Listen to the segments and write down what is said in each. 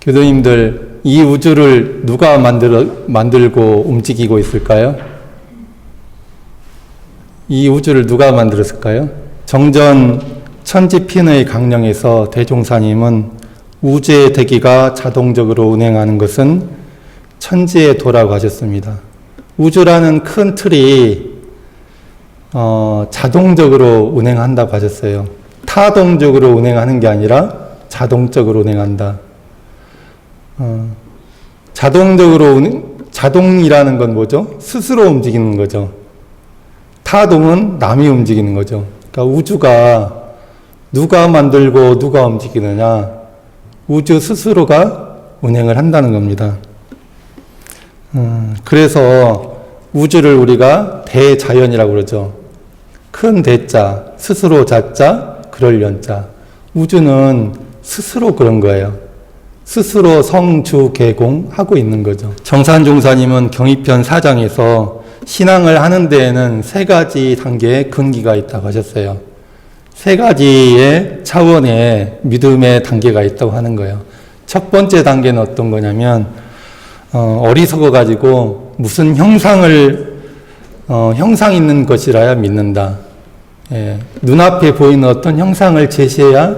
교도님들, 이 우주를 누가 만들고 움직이고 있을까요? 이 우주를 누가 만들었을까요? 정전 천지핀의 강령에서 대종사님은 우주의 대기가 자동적으로 운행하는 것은 천지의 도라고 하셨습니다. 우주라는 큰 틀이 자동적으로 운행한다고 하셨어요. 타동적으로 운행하는 게 아니라 자동적으로 운행한다. 자동이라는 건 뭐죠? 스스로 움직이는 거죠. 타동은 남이 움직이는 거죠. 그러니까 우주가 누가 만들고 누가 움직이느냐? 우주 스스로가 운행을 한다는 겁니다. 그래서 우주를 우리가 대자연이라고 그러죠. 큰 대자, 스스로 자자, 그럴 연자. 우주는 스스로 그런 거예요. 스스로 성주 개공하고 있는 거죠. 정산종사님은 경의편 4장에서 신앙을 하는 데에는 3가지 단계의 근기가 있다고 하셨어요. 3가지의 차원의 믿음의 단계가 있다고 하는 거예요. 첫 번째 단계는 어떤 거냐면 어리석어 가지고 무슨 형상 있는 것이라야 믿는다. 예, 눈앞에 보이는 어떤 형상을 제시해야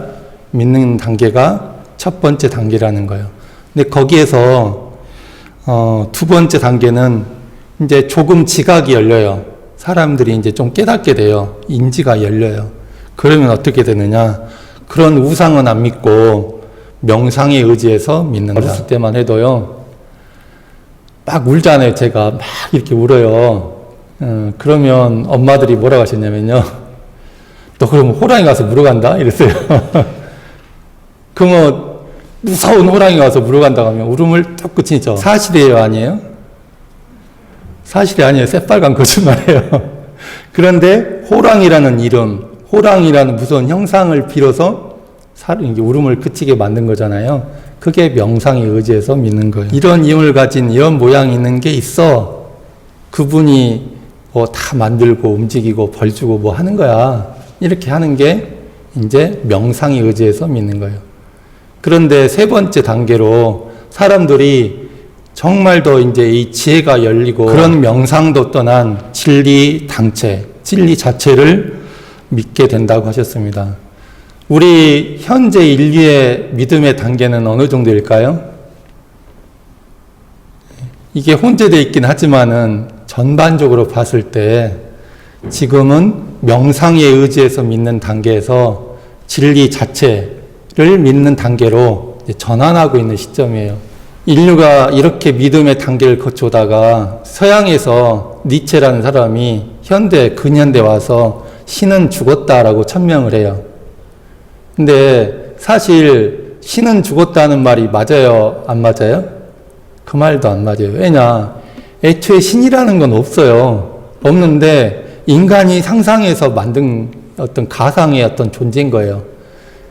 믿는 단계가 첫 번째 단계라는 거예요. 근데 거기에서 두 번째 단계는 이제 조금 지각이 열려요. 사람들이 이제 좀 깨닫게 돼요. 인지가 열려요. 그러면 어떻게 되느냐? 그런 우상은 안 믿고 명상에 의지해서 믿는다. 어렸을 때만 해도요. 막 울잖아요. 제가 막 이렇게 울어요. 그러면 엄마들이 뭐라고 하셨냐면요. 너 그러면 호랑이 가서 물어간다? 이랬어요. 그러면 무서운 호랑이 가서 물어간다고 하면 울음을 뚝 그치죠. 사실이에요, 아니에요? 사실이 아니에요. 새빨간 거짓말이에요. 그런데 호랑이라는 이름, 호랑이라는 무서운 형상을 빌어서 울음을 그치게 만든 거잖아요. 그게 명상에 의지해서 믿는 거예요. 이런 힘을 가진 이런 모양이 있는 게 있어. 그분이 뭐 다 만들고 움직이고 벌 주고 뭐 하는 거야. 이렇게 하는 게 이제 명상에 의지해서 믿는 거예요. 그런데 3번째 단계로 사람들이 정말 더 이제 이 지혜가 열리고 그런 명상도 떠난 진리 당체, 진리 자체를 믿게 된다고 하셨습니다. 우리 현재 인류의 믿음의 단계는 어느 정도일까요? 이게 혼재되어 있긴 하지만은 전반적으로 봤을 때 지금은 명상에 의지해서 믿는 단계에서 진리 자체를 믿는 단계로 전환하고 있는 시점이에요. 인류가 이렇게 믿음의 단계를 거쳐오다가 서양에서 니체라는 사람이 근현대 와서 신은 죽었다라고 천명을 해요. 근데 사실 신은 죽었다는 말이 맞아요? 안 맞아요? 그 말도 안 맞아요. 왜냐? 애초에 신이라는 건 없어요. 없는데 인간이 상상해서 만든 어떤 가상의 어떤 존재인 거예요.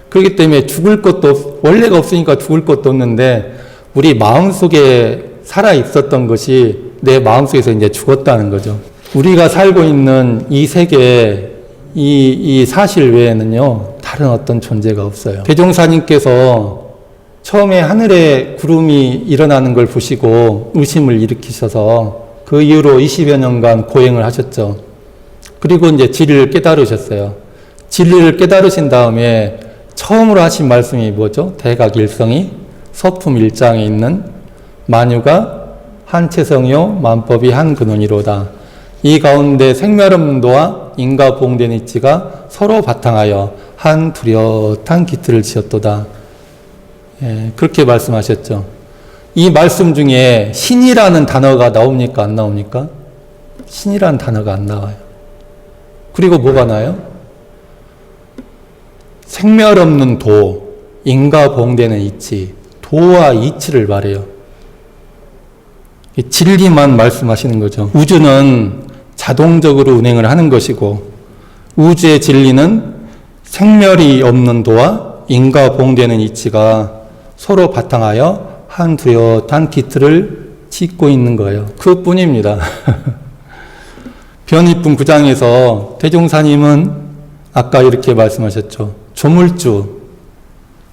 그렇기 때문에 죽을 것도 원래가 없으니까 죽을 것도 없는데 우리 마음속에 살아 있었던 것이 내 마음속에서 이제 죽었다는 거죠. 우리가 살고 있는 이 세계, 이 사실 외에는요, 다른 어떤 존재가 없어요. 대종사님께서 처음에 하늘에 구름이 일어나는 걸 보시고 의심을 일으키셔서 그 이후로 20여 년간 고행을 하셨죠. 그리고 이제 진리를 깨달으셨어요. 진리를 깨달으신 다음에 처음으로 하신 말씀이 뭐죠? 대각일성이 서품 1장에 있는 만유가 한 체성이요 만법이 한 근원이로다. 이 가운데 생멸없는도와 인과 보응된 이치가 서로 바탕하여 한 뚜렷한 기틀을 지었도다. 예, 그렇게 말씀하셨죠. 이 말씀 중에 신이라는 단어가 나옵니까? 안 나옵니까? 신이라는 단어가 안 나와요. 그리고 뭐가 나요? 생멸없는 도, 인과 보응되는 이치, 도와 이치를 말해요. 진리만 말씀하시는 거죠. 우주는 자동적으로 운행을 하는 것이고 우주의 진리는 생멸이 없는 도와 인과 보응되는 이치가 서로 바탕하여 한 뚜렷한 기틀을 짓고 있는 거예요. 그뿐입니다. 변이품 9장에서 대종사님은 아까 이렇게 말씀하셨죠.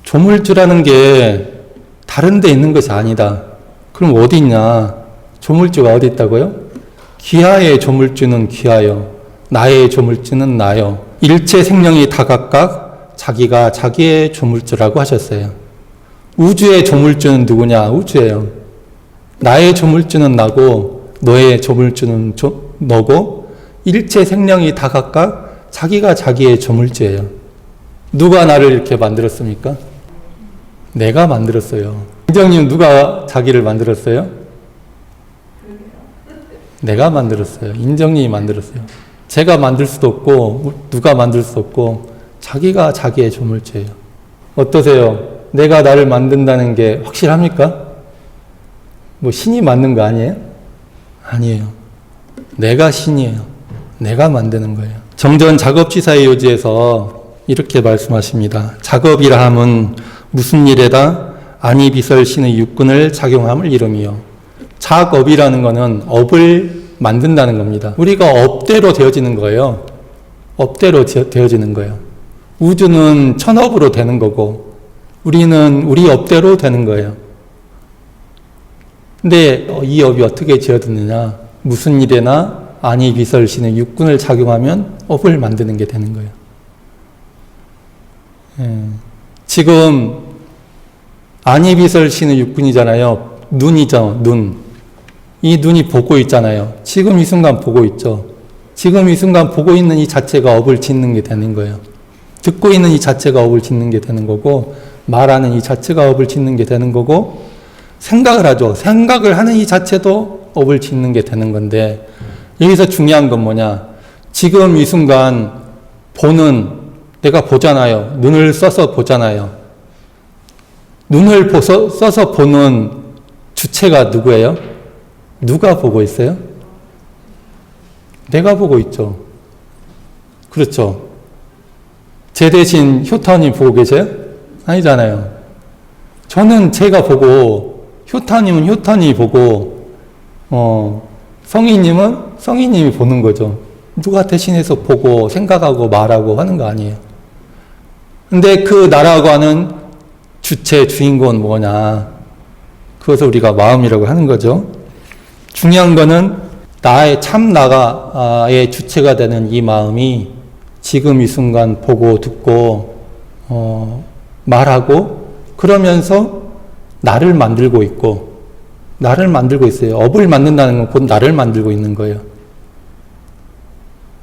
조물주라는 게 다른 데 있는 것이 아니다. 그럼 어디 있냐? 조물주가 어디 있다고요? 기하의 조물주는 기하여, 나의 조물주는 나여. 일체 생명이 다 각각 자기가 자기의 조물주라고 하셨어요. 우주의 조물주는 누구냐? 우주예요. 나의 조물주는 나고 너의 조물주는 너고 일체 생명이 다 각각 자기가 자기의 조물주예요. 누가 나를 이렇게 만들었습니까? 내가 만들었어요. 인정님 누가 자기를 만들었어요? 내가 만들었어요. 인정님이 만들었어요. 제가 만들 수도 없고 누가 만들 수도 없고 자기가 자기의 조물주예요. 어떠세요? 내가 나를 만든다는 게 확실합니까? 뭐 신이 만든 거 아니에요? 아니에요. 내가 신이에요. 내가 만드는 거예요. 정전 작업지사의 요지에서 이렇게 말씀하십니다. 작업이라 함은 무슨 일에다 안이비설신의 육군을 작용함을 이름이요. 작업이라는 것은 업을 만든다는 겁니다. 우리가 업대로 되어지는 거예요. 업대로 되어지는 거예요. 우주는 천업으로 되는 거고 우리는 우리 업대로 되는 거예요. 근데 이 업이 어떻게 지어지느냐? 무슨 일에나 안이비설신의 육군을 작용하면 업을 만드는 게 되는 거예요. 지금 안이비설신의 육군이잖아요. 눈이죠. 눈. 이 눈이 보고 있잖아요. 지금 이 순간 보고 있죠. 지금 이 순간 보고 있는 이 자체가 업을 짓는 게 되는 거예요. 듣고 있는 이 자체가 업을 짓는 게 되는 거고 말하는 이 자체가 업을 짓는 게 되는 거고 생각을 하죠. 생각을 하는 이 자체도 업을 짓는 게 되는 건데 여기서 중요한 건 뭐냐? 지금 이 순간 보는 내가 보잖아요. 눈을 써서 보잖아요. 눈을 써서 보는 주체가 누구예요? 누가 보고 있어요? 내가 보고 있죠. 그렇죠. 제 대신 효타님 보고 계세요? 아니잖아요. 저는 제가 보고 효타님은 효타님이 보고 성희님은 성희님이 보는 거죠. 누가 대신해서 보고 생각하고 말하고 하는 거 아니에요. 근데 그 나라고 하는 주체, 주인공은 뭐냐? 그것을 우리가 마음이라고 하는 거죠. 중요한 거는 나의 참 나가의 주체가 되는 이 마음이 지금 이 순간 보고 듣고 말하고 그러면서 나를 만들고 있고 나를 만들고 있어요. 업을 만든다는 건 곧 나를 만들고 있는 거예요.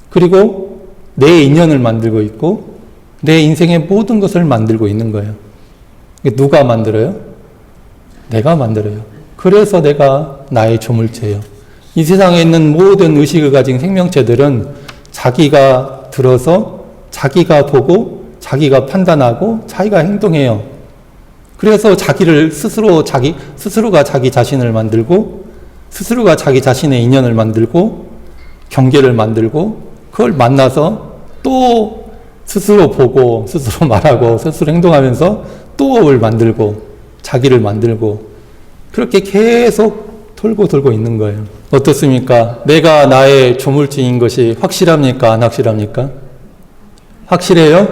그리고 내 인연을 만들고 있고 내 인생의 모든 것을 만들고 있는 거예요. 누가 만들어요? 내가 만들어요. 그래서 내가 나의 조물체예요. 이 세상에 있는 모든 의식을 가진 생명체들은 자기가 들어서 자기가 보고 자기가 판단하고 자기가 행동해요. 그래서 자기를 스스로가 자기 자신을 만들고 스스로가 자기 자신의 인연을 만들고 경계를 만들고 그걸 만나서 또 스스로 보고 스스로 말하고 스스로 행동하면서 또 업을 만들고 자기를 만들고 그렇게 계속 돌고 있는 거예요. 어떻습니까? 내가 나의 조물주인 것이 확실합니까? 안 확실합니까? 확실해요?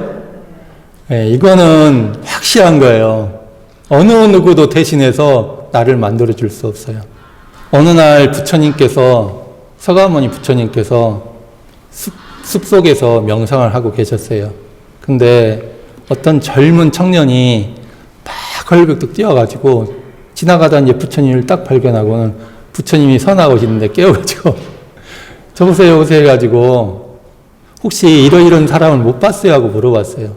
네, 이거는 확실한 거예요. 어느 누구도 대신해서 나를 만들어 줄 수 없어요. 어느 날 부처님께서 서가모니 부처님께서 숲속에서 명상을 하고 계셨어요. 근데 어떤 젊은 청년이 막 걸벽도 뛰어가지고 지나가다 이제 부처님을 딱 발견하고는 부처님이 선하고 계시는데 깨워가지고 저보세요 오세요 해가지고 혹시 이런 사람을 못 봤어요? 하고 물어봤어요.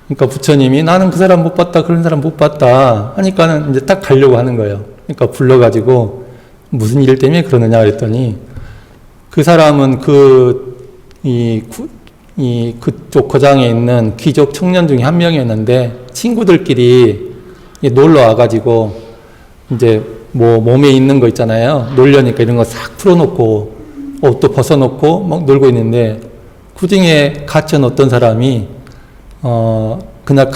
그러니까 부처님이 나는 그 사람 못 봤다 그런 사람 못 봤다 하니까는 이제 딱 가려고 하는 거예요. 그러니까 불러가지고 무슨 일 때문에 그러느냐 그랬더니 그 사람은 그쪽 고장에 있는 귀족 청년 중에 한 명이었는데 친구들끼리 놀러 와가지고 이제 뭐 몸에 있는 거 있잖아요. 놀려니까 이런 거 싹 풀어놓고 옷도 벗어놓고 막 놀고 있는데 그 중에 갇힌 어떤 사람이 그날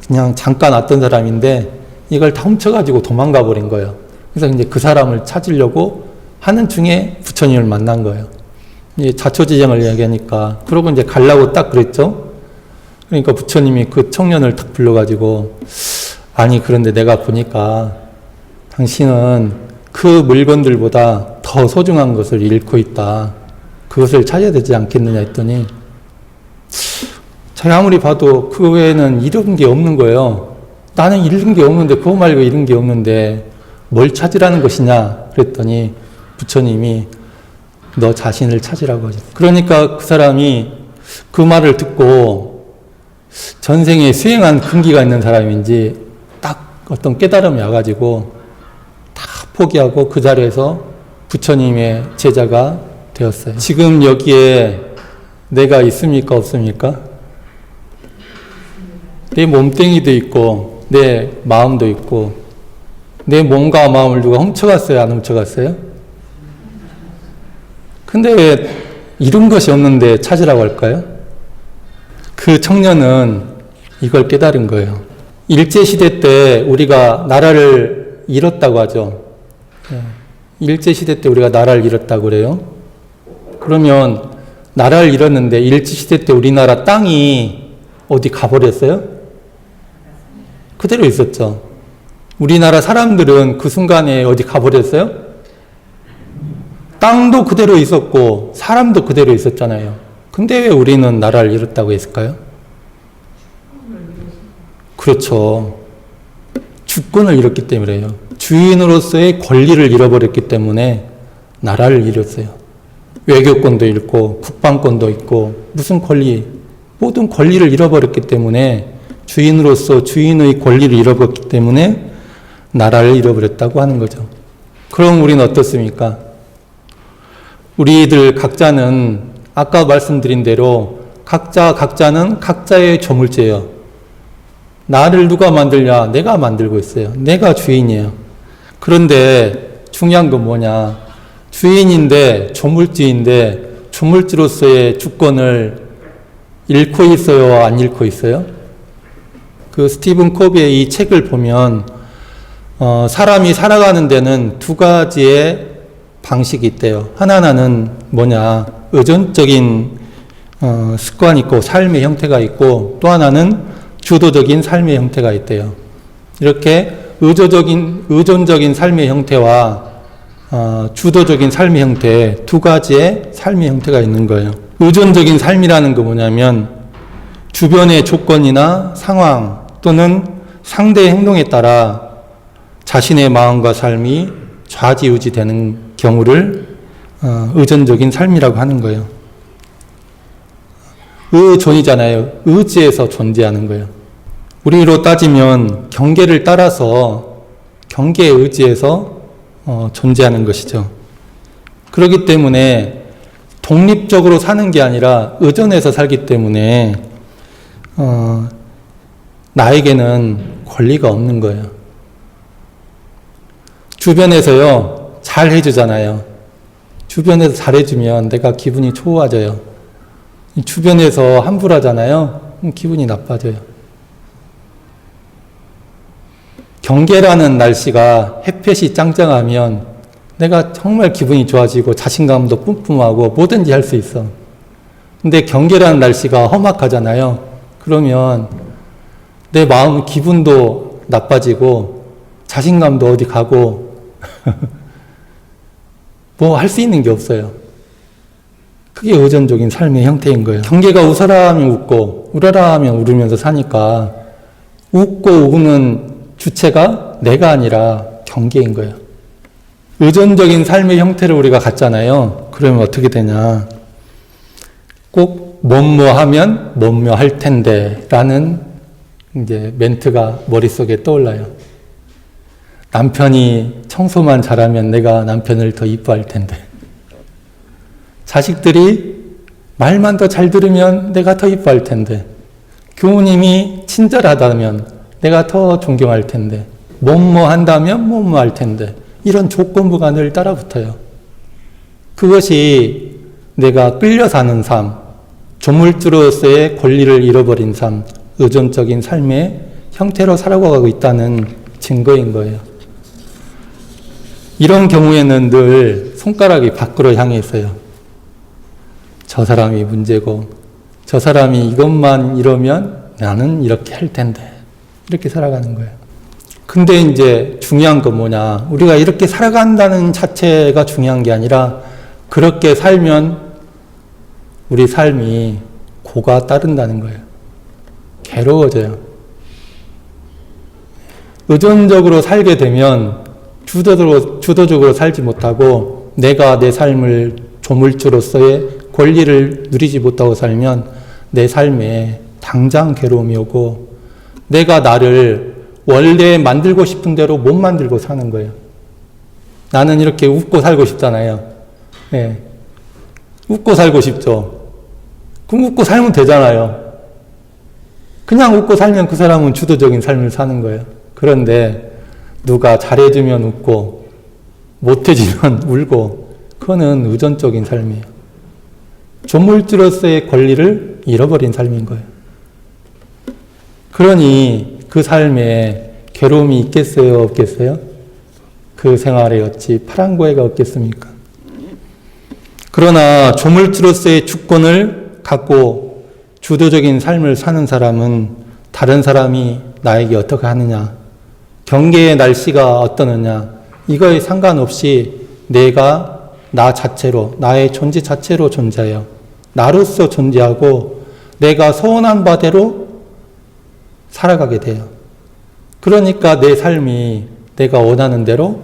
그냥 잠깐 왔던 사람인데 이걸 다 훔쳐가지고 도망가 버린 거예요. 그래서 이제 그 사람을 찾으려고 하는 중에 부처님을 만난 거예요. 이제 자초지정을 이야기하니까 그러고 이제 가려고 딱 그랬죠. 그러니까 부처님이 그 청년을 탁 불러가지고, 아니, 그런데 내가 보니까 당신은 그 물건들보다 더 소중한 것을 잃고 있다. 그것을 찾아야 되지 않겠느냐 했더니, 제가 아무리 봐도 그 외에는 잃은 게 없는 거예요. 나는 잃은 게 없는데, 그거 말고 잃은 게 없는데, 뭘 찾으라는 것이냐? 그랬더니, 부처님이 너 자신을 찾으라고 하죠. 그러니까 그 사람이 그 말을 듣고 전생에 수행한 근기가 있는 사람인지 딱 어떤 깨달음이 와가지고 다 포기하고 그 자리에서 부처님의 제자가 되었어요. 지금 여기에 내가 있습니까? 없습니까? 내 몸뚱이도 있고 내 마음도 있고 내 몸과 마음을 누가 훔쳐갔어요? 안 훔쳐갔어요? 근데 왜 잃은 것이 없는데 찾으라고 할까요? 그 청년은 이걸 깨달은 거예요. 일제시대 때 우리가 나라를 잃었다고 하죠. 일제시대 때 우리가 나라를 잃었다고 그래요. 그러면 나라를 잃었는데 일제시대 때 우리나라 땅이 어디 가버렸어요? 그대로 있었죠. 우리나라 사람들은 그 순간에 어디 가버렸어요? 땅도 그대로 있었고 사람도 그대로 있었잖아요. 근데 왜 우리는 나라를 잃었다고 했을까요? 그렇죠. 주권을 잃었기 때문에요. 주인으로서의 권리를 잃어버렸기 때문에 나라를 잃었어요. 외교권도 잃고 국방권도 있고 무슨 권리, 모든 권리를 잃어버렸기 때문에 주인으로서 주인의 권리를 잃어버렸기 때문에 나라를 잃어버렸다고 하는 거죠. 그럼 우리는 어떻습니까? 우리들 각자는 아까 말씀드린 대로 각자는 각자의 조물주예요. 나를 누가 만들냐? 내가 만들고 있어요. 내가 주인이에요. 그런데 중요한 건 뭐냐? 주인인데 조물주인데 조물주로서의 주권을 잃고 있어요? 안 잃고 있어요? 그 스티븐 코비의 이 책을 보면 사람이 살아가는 데는 두 가지의 방식이 있대요. 하나는 뭐냐, 의존적인 습관이 있고 삶의 형태가 있고 또 하나는 주도적인 삶의 형태가 있대요. 이렇게 의존적인 삶의 형태와 주도적인 삶의 형태 두 가지의 삶의 형태가 있는 거예요. 의존적인 삶이라는 거 뭐냐면 주변의 조건이나 상황 또는 상대의 행동에 따라 자신의 마음과 삶이 좌지우지되는 경우를 의존적인 삶이라고 하는 거예요. 의존이잖아요. 의지에서 존재하는 거예요. 우리로 따지면 경계를 따라서 경계에 의지해서 존재하는 것이죠. 그렇기 때문에 독립적으로 사는 게 아니라 의존해서 살기 때문에 나에게는 권리가 없는 거예요. 주변에서요 잘 해주잖아요. 주변에서 잘해주면 내가 기분이 좋아져요. 주변에서 함부로 하잖아요. 기분이 나빠져요. 경계라는 날씨가 햇볕이 짱짱하면 내가 정말 기분이 좋아지고 자신감도 뿜뿜하고 뭐든지 할 수 있어. 근데 경계라는 날씨가 험악하잖아요. 그러면 내 마음 기분도 나빠지고 자신감도 어디 가고 뭐 할 수 있는 게 없어요. 그게 의존적인 삶의 형태인 거예요. 경계가 웃어라 하면 웃고 울어라 하면 울으면서 사니까 웃고 우는 주체가 내가 아니라 경계인 거예요. 의존적인 삶의 형태를 우리가 갖잖아요. 그러면 어떻게 되냐. 꼭 뭐뭐 하면 뭐뭐 할 텐데 라는 이제 멘트가 머릿속에 떠올라요. 남편이 청소만 잘하면 내가 남편을 더 이뻐할 텐데. 자식들이 말만 더 잘 들으면 내가 더 이뻐할 텐데. 교우님이 친절하다면 내가 더 존경할 텐데. 뭐뭐 한다면 뭐뭐 할 텐데. 이런 조건부가 늘 따라붙어요. 그것이 내가 끌려 사는 삶, 조물주로서의 권리를 잃어버린 삶, 의존적인 삶의 형태로 살아가고 있다는 증거인 거예요. 이런 경우에는 늘 손가락이 밖으로 향해 있어요. 저 사람이 문제고 저 사람이 이것만 이러면 나는 이렇게 할 텐데. 이렇게 살아가는 거예요. 근데 이제 중요한 건 뭐냐. 우리가 이렇게 살아간다는 자체가 중요한 게 아니라 그렇게 살면 우리 삶이 고가 따른다는 거예요. 괴로워져요. 의존적으로 살게 되면 주도적으로 살지 못하고 내가 내 삶을 조물주로서의 권리를 누리지 못하고 살면 내 삶에 당장 괴로움이 오고 내가 나를 원래 만들고 싶은 대로 못 만들고 사는 거예요. 나는 이렇게 웃고 살고 싶잖아요. 네. 웃고 살고 싶죠. 그럼 웃고 살면 되잖아요. 그냥 웃고 살면 그 사람은 주도적인 삶을 사는 거예요. 그런데 누가 잘해주면 웃고 못해주면 울고 그거는 의존적인 삶이에요. 조물주로서의 권리를 잃어버린 삶인 거예요. 그러니 그 삶에 괴로움이 있겠어요? 없겠어요? 그 생활에 어찌 파랑고해가 없겠습니까? 그러나 조물주로서의 주권을 갖고 주도적인 삶을 사는 사람은 다른 사람이 나에게 어떻게 하느냐, 경계의 날씨가 어떠느냐, 이거에 상관없이 내가 나 자체로, 나의 존재 자체로 존재해요. 나로서 존재하고 내가 소원한 바대로 살아가게 돼요. 그러니까 내 삶이 내가 원하는 대로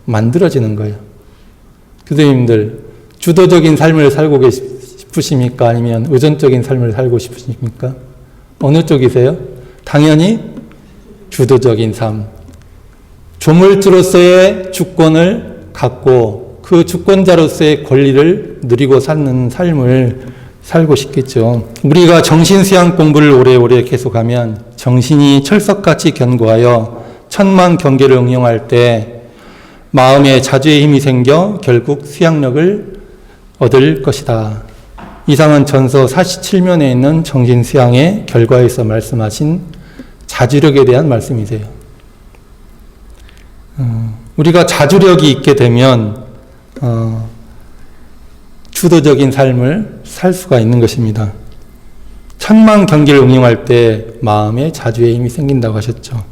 만들어지는 거예요. 교수님들, 주도적인 삶을 살고 싶으십니까? 아니면 의존적인 삶을 살고 싶으십니까? 어느 쪽이세요? 당연히 주도적인 삶. 조물주로서의 주권을 갖고 그 주권자로서의 권리를 누리고 사는 삶을 살고 싶겠죠. 우리가 정신수양 공부를 오래오래 계속하면 정신이 철석같이 견고하여 천만 경계를 응용할 때 마음에 자주의 힘이 생겨 결국 수양력을 얻을 것이다. 이상은 전서 47면에 있는 정신수양의 결과에서 말씀하신 자주력에 대한 말씀이세요. 우리가 자주력이 있게 되면 주도적인 삶을 살 수가 있는 것입니다. 천만 경계를 응용할 때 마음에 자주의 힘이 생긴다고 하셨죠.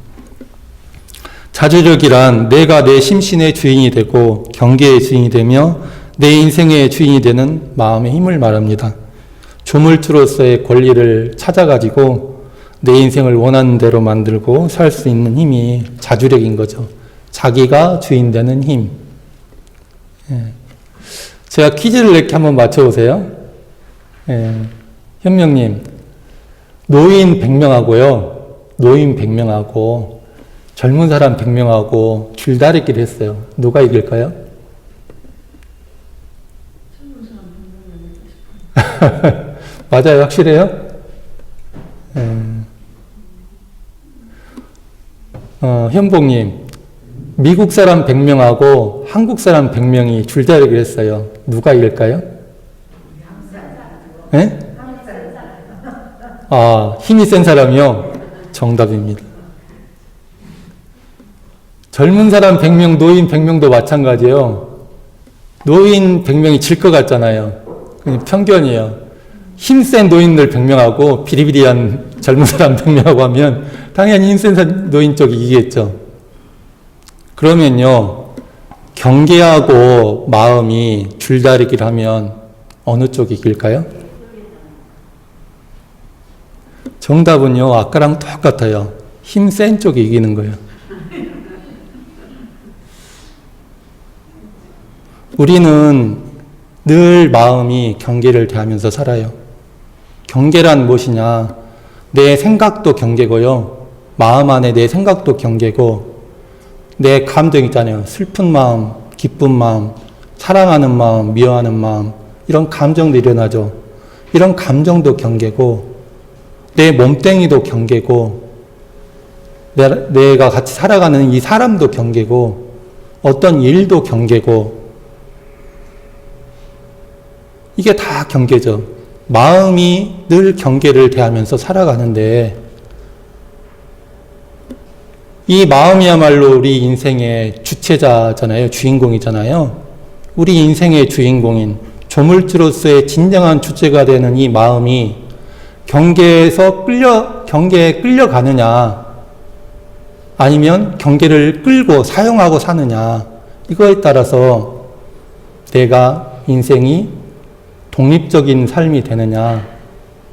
자주력이란 내가 내 심신의 주인이 되고 경계의 주인이 되며 내 인생의 주인이 되는 마음의 힘을 말합니다. 조물주로서의 권리를 찾아가지고 내 인생을 원하는 대로 만들고 살 수 있는 힘이 자주력인 거죠. 자기가 주인 되는 힘. 제가 퀴즈를 이렇게 한번 맞춰보세요. 현명님, 노인 100명하고요. 노인 100명하고 젊은 사람 100명하고 줄다리기를 했어요. 누가 이길까요? 맞아요? 확실해요? 현봉님, 미국 사람 100명하고 한국 사람 100명이 줄다리기를 했어요. 누가 이길까요? 네? 힘이 센 사람이요? 정답입니다. 젊은 사람 100명, 노인 100명도 마찬가지예요. 노인 100명이 질 것 같잖아요. 편견이에요. 힘센 노인들 100명하고 비리비리한 젊은 사람 100명하고 하면 당연히 힘센 노인 쪽이 이기겠죠. 그러면요, 경계하고 마음이 줄다리기를 하면 어느 쪽이 이길까요? 정답은요, 아까랑 똑같아요. 힘센 쪽이 이기는 거예요. 우리는 늘 마음이 경계를 대하면서 살아요. 경계란 무엇이냐? 내 생각도 경계고요. 마음 안에 내 생각도 경계고, 내 감정 있잖아요. 슬픈 마음, 기쁜 마음, 사랑하는 마음, 미워하는 마음, 이런 감정도 일어나죠. 이런 감정도 경계고, 내 몸뚱이도 경계고, 내가 같이 살아가는 이 사람도 경계고, 어떤 일도 경계고, 이게 다 경계죠. 마음이 늘 경계를 대하면서 살아가는데, 이 마음이야말로 우리 인생의 주체자잖아요. 주인공이잖아요. 우리 인생의 주인공인 조물주로서의 진정한 주체가 되는 이 마음이 경계에 끌려가느냐, 아니면 경계를 끌고 사용하고 사느냐, 이거에 따라서 내가 인생이 독립적인 삶이 되느냐,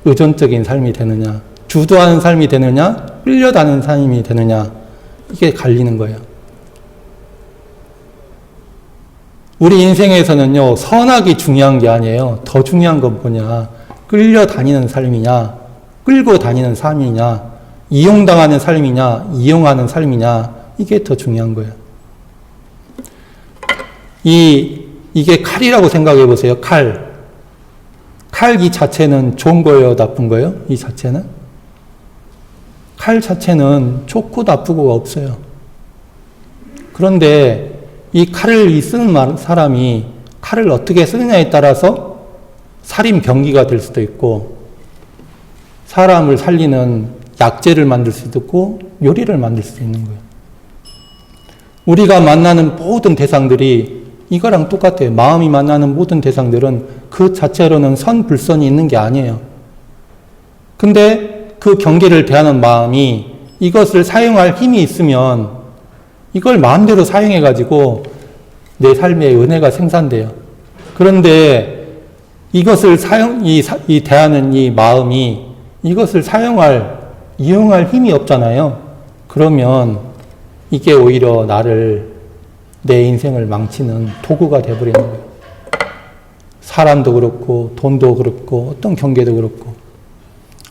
의존적인 삶이 되느냐, 주도하는 삶이 되느냐, 끌려다니는 삶이 되느냐, 이게 갈리는 거예요. 우리 인생에서는요, 선악이 중요한 게 아니에요. 더 중요한 건 뭐냐, 끌려다니는 삶이냐, 끌고 다니는 삶이냐, 이용당하는 삶이냐, 이용하는 삶이냐, 이게 더 중요한 거예요. 이게 칼이라고 생각해 보세요. 칼 이 자체는 좋은 거예요, 나쁜 거예요? 이 자체는? 칼 자체는 좋고 나쁘고가 없어요. 그런데 이 칼을 쓰는 사람이 칼을 어떻게 쓰느냐에 따라서 살인 병기가 될 수도 있고, 사람을 살리는 약재를 만들 수도 있고, 요리를 만들 수도 있는 거예요. 우리가 만나는 모든 대상들이 이거랑 똑같아요. 마음이 만나는 모든 대상들은 그 자체로는 선불선이 있는 게 아니에요. 근데 그 경계를 대하는 마음이 이것을 사용할 힘이 있으면 이걸 마음대로 사용해가지고 내 삶에 은혜가 생산돼요. 그런데 이것을 대하는 이 마음이 이것을 이용할 힘이 없잖아요. 그러면 이게 오히려 내 인생을 망치는 도구가 되어버리는 거예요. 사람도 그렇고, 돈도 그렇고, 어떤 경계도 그렇고,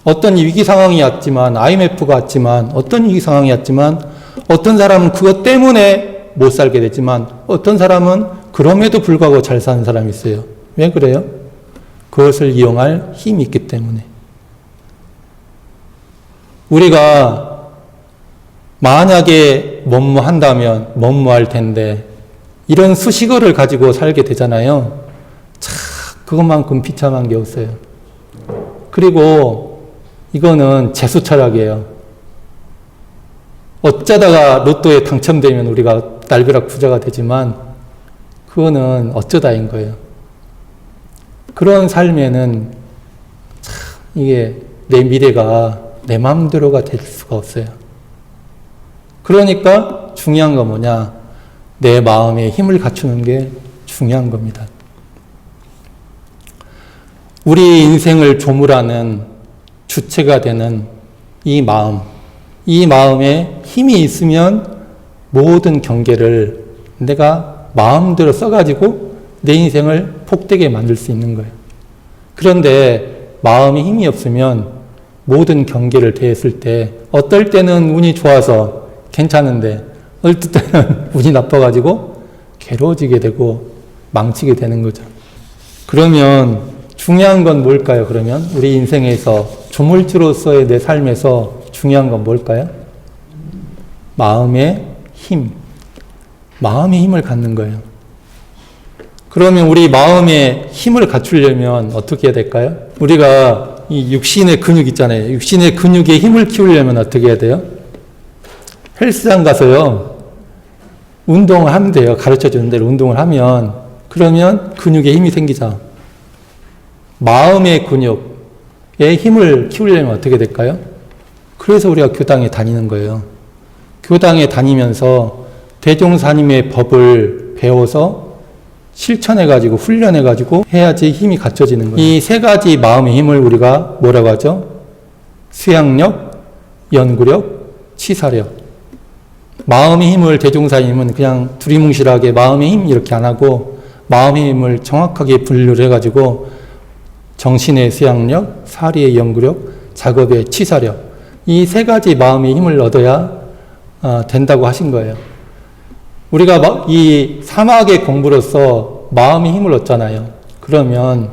어떤 위기 상황이 왔지만, IMF가 왔지만, 어떤 위기 상황이 왔지만, 어떤 사람은 그것 때문에 못 살게 됐지만, 어떤 사람은 그럼에도 불구하고 잘 사는 사람이 있어요. 왜 그래요? 그것을 이용할 힘이 있기 때문에. 우리가 만약에 뭐뭐한다면 뭐뭐할 텐데, 이런 수식어를 가지고 살게 되잖아요. 참 그것만큼 비참한 게 없어요. 그리고 이거는 재수 철학이에요. 어쩌다가 로또에 당첨되면 우리가 날벼락 부자가 되지만 그거는 어쩌다인 거예요. 그런 삶에는 참 이게 내 미래가 내 마음대로가 될 수가 없어요. 그러니까 중요한 건 뭐냐? 내 마음에 힘을 갖추는 게 중요한 겁니다. 우리 인생을 조물하는 주체가 되는 이 마음에 힘이 있으면 모든 경계를 내가 마음대로 써가지고 내 인생을 복되게 만들 수 있는 거예요. 그런데 마음에 힘이 없으면 모든 경계를 대했을 때 어떨 때는 운이 좋아서 괜찮은데 어떨 때는 운이 나빠가지고 괴로워지게 되고 망치게 되는 거죠. 그러면 중요한 건 뭘까요? 그러면 우리 인생에서 조물주로서의 내 삶에서 중요한 건 뭘까요? 마음의 힘을 갖는 거예요. 그러면 우리 마음의 힘을 갖추려면 어떻게 해야 될까요? 우리가 이 육신의 근육 있잖아요. 육신의 근육의 힘을 키우려면 어떻게 해야 돼요? 헬스장 가서요, 운동을 하면 돼요. 가르쳐 주는 대로 운동을 하면. 그러면 근육에 힘이 생기죠. 마음의 근육의 힘을 키우려면 어떻게 될까요? 그래서 우리가 교당에 다니는 거예요. 교당에 다니면서 대종사님의 법을 배워서 실천해가지고 훈련해가지고 해야지 힘이 갖춰지는 거예요. 이 세 가지 마음의 힘을 우리가 뭐라고 하죠? 수양력, 연구력, 치사력. 마음의 힘을 대종사님은 그냥 두리뭉실하게 마음의 힘 이렇게 안 하고 마음의 힘을 정확하게 분류를 해가지고 정신의 수양력, 사리의 연구력, 작업의 치사력, 이 세 가지 마음의 힘을 얻어야 된다고 하신 거예요. 우리가 이 사막의 공부로서 마음의 힘을 얻잖아요. 그러면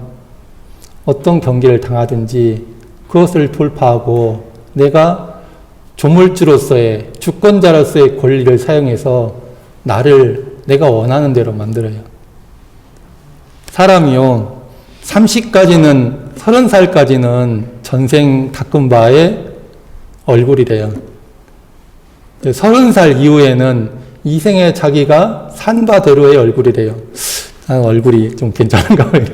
어떤 경계를 당하든지 그것을 돌파하고 내가 조물주로서의, 주권자로서의 권리를 사용해서 내가 원하는 대로 만들어요. 사람이요, 30살까지는 전생 닦은 바의 얼굴이래요. 30살 이후에는 이생에 자기가 산 바대로의 얼굴이래요. 얼굴이 좀 괜찮은가 봐요.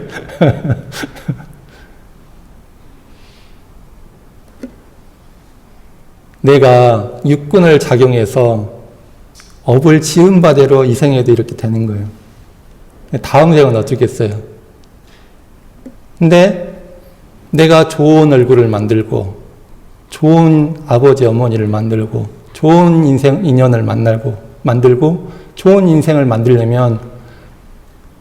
내가 육군을 작용해서 업을 지은 바대로 이 생에도 이렇게 되는 거예요. 다음 생은 어쩌겠어요. 근데 내가 좋은 얼굴을 만들고 좋은 아버지 어머니를 만들고 좋은 인연을 만들고 좋은 인생을 만들려면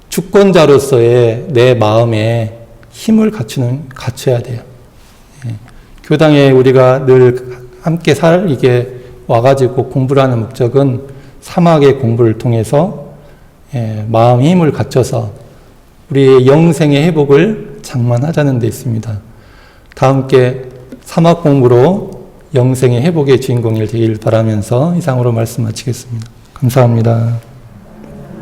주권자로서의 내 마음에 힘을 갖춰야 돼요. 교당에 우리가 늘 함께 이게 와가지고 공부를 하는 목적은 사막의 공부를 통해서 마음의 힘을 갖춰서 우리의 영생의 회복을 장만하자는 데 있습니다. 다 함께 사막 공부로 영생의 회복의 주인공이 되길 바라면서 이상으로 말씀 마치겠습니다. 감사합니다.